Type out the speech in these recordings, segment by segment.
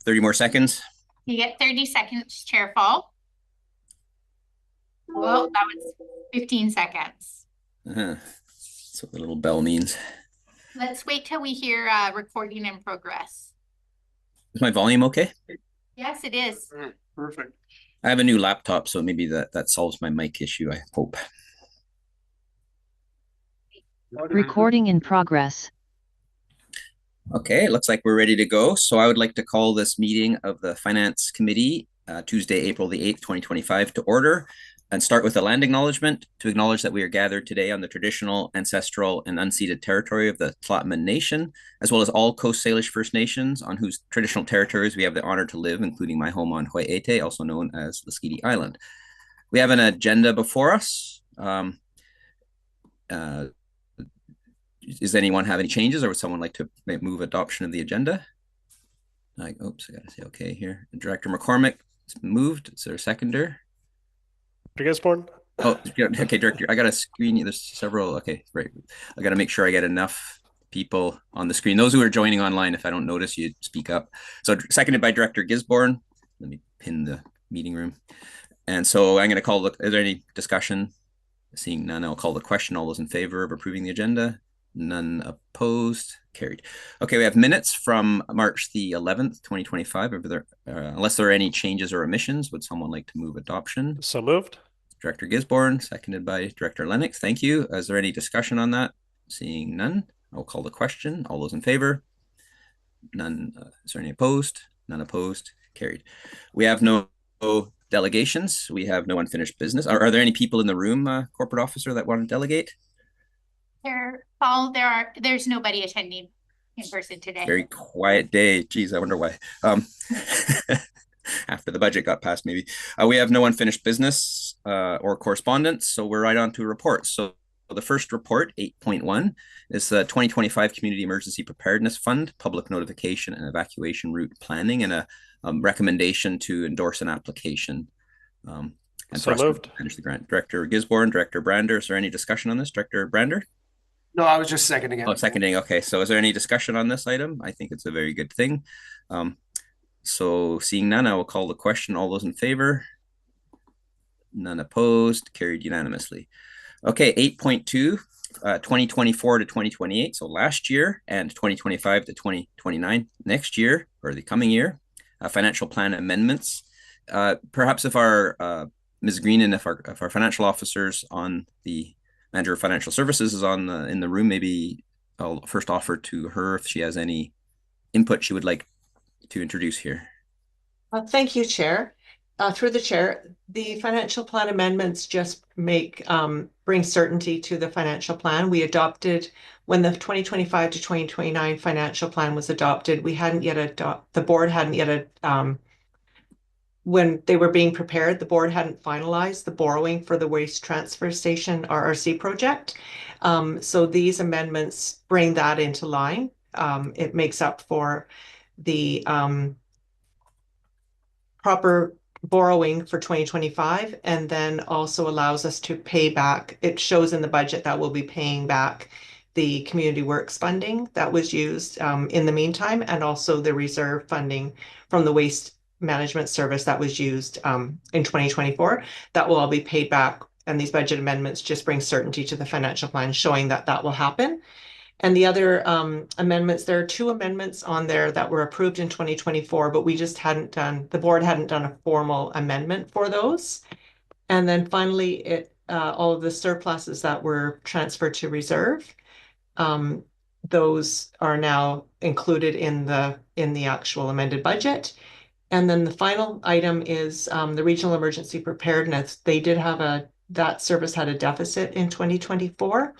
30 more seconds. You get 30 seconds, Chair Fall. Well, that was 15 seconds. That's what the little bell means. Let's wait till we hear recording in progress. Is my volume okay? Yes, it is. Perfect. I have a new laptop, so maybe that solves my mic issue, I hope. Recording in progress. Okay, it looks like we're ready to go. So I would like to call this meeting of the Finance Committee, Tuesday, April the 8th, 2025, to order and start with a land acknowledgement to acknowledge that we are gathered today on the traditional, ancestral, and unceded territory of the Tla'amin Nation, as well as all Coast Salish First Nations on whose traditional territories we have the honor to live, including my home on Ho'ete, also known as Lasqueti Island. We have an agenda before us. Does anyone have any changes, or would someone like to move adoption of the agenda? Oops, I gotta say okay here. Director McCormick moved. Is there a seconder? Gisborne? Oh, okay, Director. I got a screen. There's several. Okay, right. I got to make sure I get enough people on the screen. Those who are joining online, if I don't notice, you speak up. So seconded by Director Gisborne. Let me pin the meeting room. And so I'm going to call. Is there any discussion? Seeing none, I'll call the question. All those in favor of approving the agenda? None opposed. Carried. Okay, we have minutes from March the 11th, 2025. Unless there are any changes or omissions, would someone like to move adoption? So moved. Director Gisborne, seconded by Director Lennox. Thank you. Is there any discussion on that? Seeing none, I'll call the question. All those in favor? None. Is there any opposed? None opposed. Carried. We have no delegations. We have no unfinished business. Are there any people in the room, corporate officer, that want to delegate? Paul, there's nobody attending in person today. Very quiet day. Geez, I wonder why. After the budget got passed, maybe. We have no unfinished business or correspondence, so we're right on to reports. So the first report, 8.1, is the 2025 Community Emergency Preparedness Fund, public notification and evacuation route planning, and a recommendation to endorse an application. And so moved. To manage the grant. Director Gisborne, Director Brander, is there any discussion on this? Director Brander? No, I was just seconding it. Oh, seconding. Okay. So is there any discussion on this item? I think it's a very good thing. So seeing none, I will call the question. All those in favor? None opposed. Carried unanimously. Okay, 8.2, 2024 to 2028. So last year, and 2025 to 2029 next year, or the coming year, financial plan amendments. Perhaps if our Ms. Green and if our financial officers on the Manager of Financial Services is in the room, maybe I'll first offer to her if she has any input she would like to introduce here. Thank you, Chair. Through the Chair, the financial plan amendments just bring certainty to the financial plan. We adopted, when the 2025 to 2029 financial plan was adopted, we hadn't yet the board hadn't yet when they were being prepared, the board hadn't finalized the borrowing for the Waste Transfer Station RRC project. So these amendments bring that into line. It makes up for the proper borrowing for 2025, and then also allows us to pay back. It shows in the budget that we'll be paying back the community works funding that was used in the meantime, and also the reserve funding from the waste management service that was used in 2024. That will all be paid back, and these budget amendments just bring certainty to the financial plan, showing that that will happen. And the other amendments, there are two amendments on there that were approved in 2024, but we just the board hadn't done a formal amendment for those. And then finally, all of the surpluses that were transferred to reserve, those are now included in the actual amended budget. And then the final item is the Regional Emergency Preparedness. They did have that service had a deficit in 2024.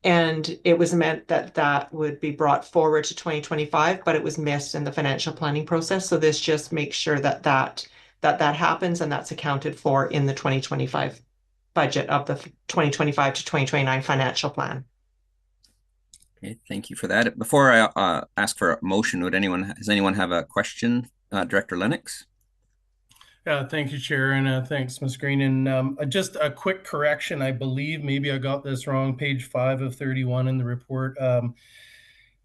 And it was meant that that would be brought forward to 2025, but it was missed in the financial planning process. So this just makes sure that happens, and that's accounted for in the 2025 budget of the 2025 to 2029 financial plan. Okay, thank you for that. Before I ask for a motion, does anyone have a question? Director Lennox? Thank you, Chair, and thanks, Ms. Green. And just a quick correction, I believe maybe I got this wrong, page 5 of 31 in the report.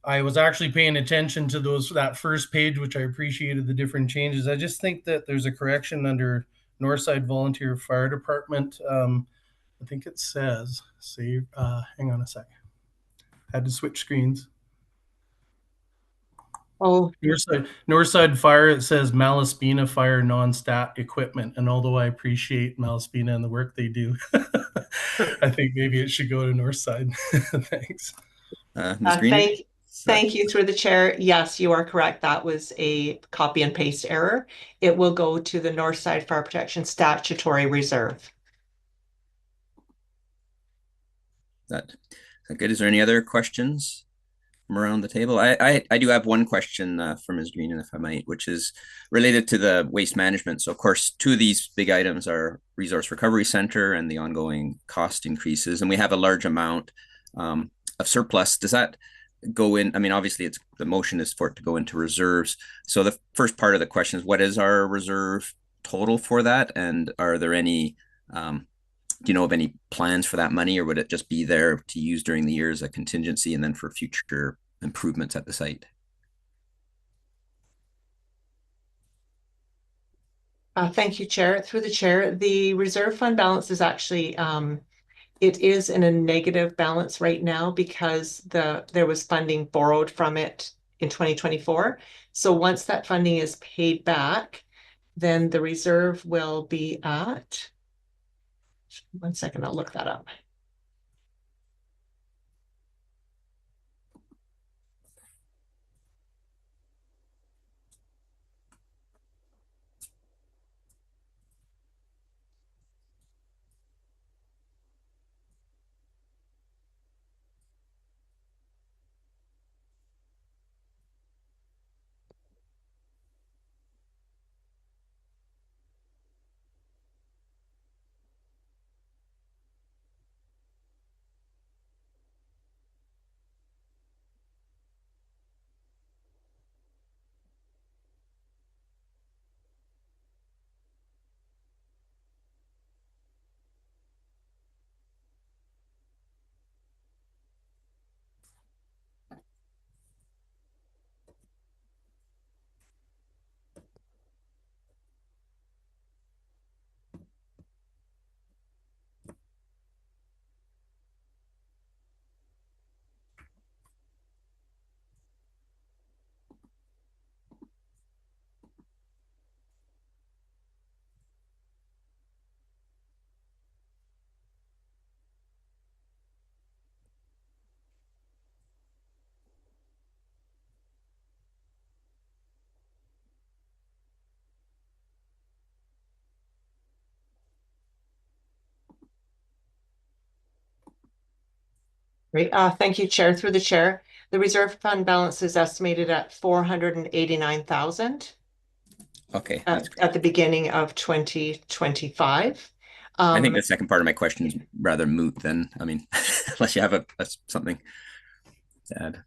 I was actually paying attention to that first page, which I appreciated the different changes. I just think that there's a correction under Northside Volunteer Fire Department. I think it says, hang on a sec. Had to switch screens. Oh, Northside Fire, it says Malaspina Fire non-stat equipment. And although I appreciate Malaspina and the work they do, I think maybe it should go to Northside. Thanks. Ms. Green? Thank you through the chair. Yes, you are correct. That was a copy and paste error. It will go to the Northside Fire Protection Statutory Reserve. That good? Is there any other questions from around the table? I do have one question for Ms. Green, if I might, which is related to the waste management. So, of course, two of these big items are Resource Recovery Center and the ongoing cost increases, and we have a large amount of surplus. Does that go in? I mean, obviously, the motion is for it to go into reserves. So the first part of the question is, what is our reserve total for that, and are there any do you know of any plans for that money, or would it just be there to use during the year as a contingency and then for future improvements at the site? Thank you, Chair. Through the chair, the reserve fund balance is actually it is in a negative balance right now because there was funding borrowed from it in 2024. So once that funding is paid back, then the reserve will be at, 1 second, I'll look that up. Great. Thank you, Chair. Through the chair, the reserve fund balance is estimated at 489,000. Okay. At the beginning of 2025. I think the second part of my question is rather moot then. I mean, unless you have something to add.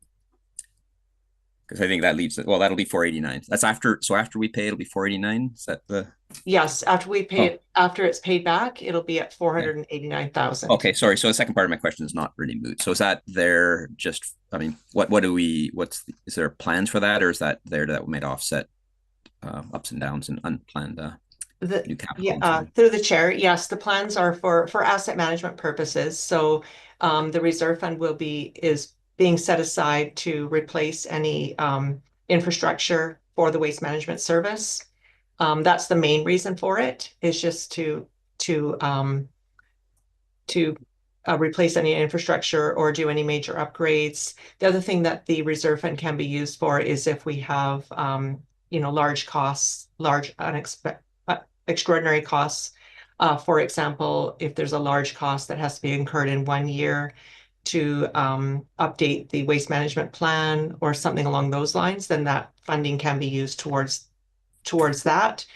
Because I think that leaves it, well, that'll be 489. That's after we pay, it'll be 489. Is that the? Yes, after we pay it, after it's paid back, it'll be at 489,000. Okay, sorry. So the second part of my question is not really moot. So is that there just, I mean, is there plans for that, or is that there that might offset ups and downs and unplanned new capital? Through the chair, yes, the plans are for asset management purposes. So the reserve fund is being set aside to replace any infrastructure for the waste management service. That's the main reason for it, is just to replace any infrastructure or do any major upgrades. The other thing that the reserve fund can be used for is if we have large costs, extraordinary costs. For example, if there's a large cost that has to be incurred in 1 year to update the waste management plan or something along those lines, then that funding can be used towards that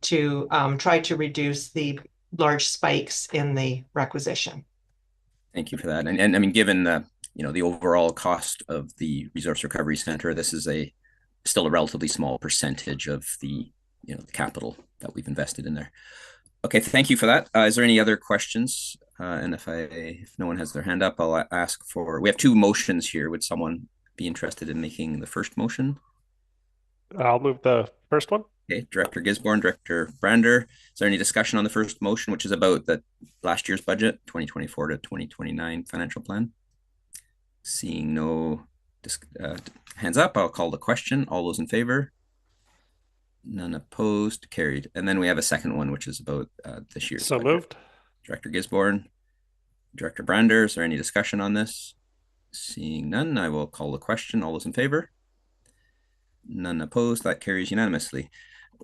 to try to reduce the large spikes in the requisition. Thank you for that. And I mean, given the overall cost of the Resource Recovery Center, this is still a relatively small percentage of the the capital that we've invested in there. Okay, thank you for that. Is there any other questions? And if no one has their hand up, I'll ask for. We have two motions here. Would someone be interested in making the first motion? I'll move the first one. Okay, Director Gisborne, Director Brander. Is there any discussion on the first motion, which is about the last year's budget, 2024 to 2029 financial plan? Seeing no hands up, I'll call the question. All those in favor? None opposed, carried. And then we have a second one, which is about this year's So budget. moved. Director Gisborne, Director Brander, is there any discussion on this? Seeing none, I will call the question. All those in favor? None opposed, that carries unanimously.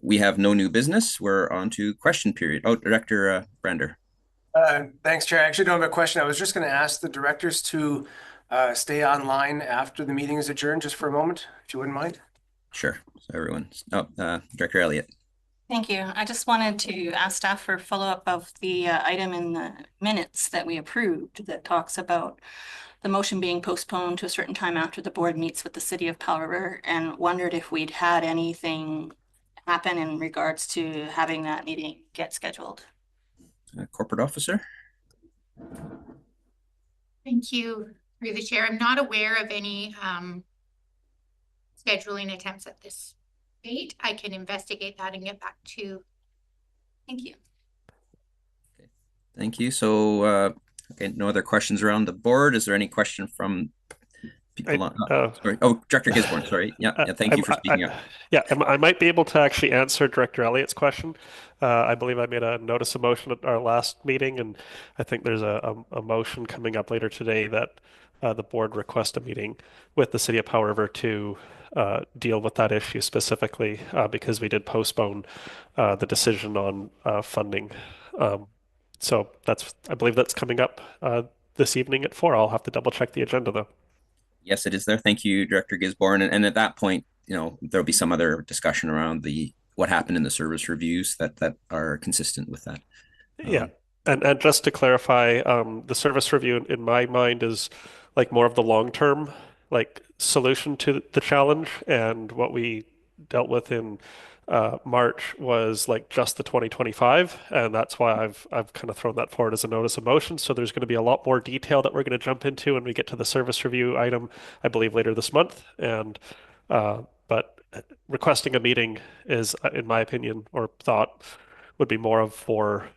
We have no new business. We're on to question period. Oh, Director Brander. Thanks, Chair. I actually don't have a question. I was just going to ask the directors to stay online after the meeting is adjourned, just for a moment, if you wouldn't mind. Sure. So everyone. Oh, Director Elliott. Thank you. I just wanted to ask staff for follow-up of the item in the minutes that we approved that talks about the motion being postponed to a certain time after the board meets with the city of Powell River, and wondered if we'd had anything happen in regards to having that meeting get scheduled. Corporate Officer. Thank you, through the chair. I'm not aware of any scheduling attempts at this date. I can investigate that and get back to. Thank you. Okay. Thank you. So, okay, no other questions around the board. Is there any question from people? Sorry. Oh, Director Gisborne, sorry. Yeah, thank you for speaking up. Yeah, I might be able to actually answer Director Elliott's question. I believe I made a notice of motion at our last meeting, and I think there's a motion coming up later today that the board request a meeting with the city of Powell River to deal with that issue specifically because we did postpone the decision on funding. So I believe that's coming up this evening at 4. I'll have to double check the agenda though. Yes, it is there. Thank you, Director Gisborne. And at that point, there'll be some other discussion around what happened in the service reviews that are consistent with that. Yeah. And just to clarify, the service review in my mind is like more of the long-term like solution to the challenge, and what we dealt with in March was like just the 2025, and that's why I've kind of thrown that forward as a notice of motion. So there's going to be a lot more detail that we're going to jump into when we get to the service review item, I believe later this month. And but requesting a meeting is, in my opinion or thought, would be more of for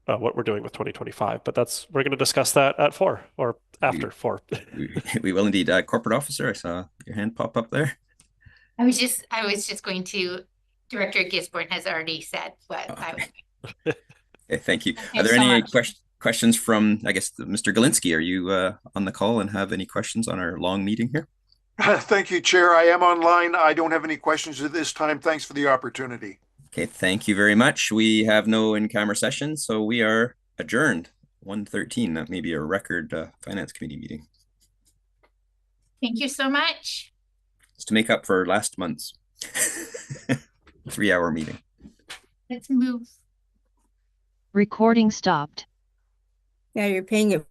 what we're doing with 2025. But we're going to discuss that at 4 or after 4. We will indeed. Corporate Officer, I saw your hand pop up there. I was just going to. Director Gisborne has already said what I was. Okay, thank you. Thank Are there so any much. questions from, I guess, Mr. Galinsky? Are you on the call and have any questions on our long meeting here? Thank you, Chair. I am online. I don't have any questions at this time. Thanks for the opportunity. Okay, thank you very much. We have no in-camera session, so we are adjourned. 1:13. That may be a record Finance Committee meeting. Thank you so much. It's to make up for last month's 3-hour meeting. Let's move. Recording stopped. Yeah, you're paying it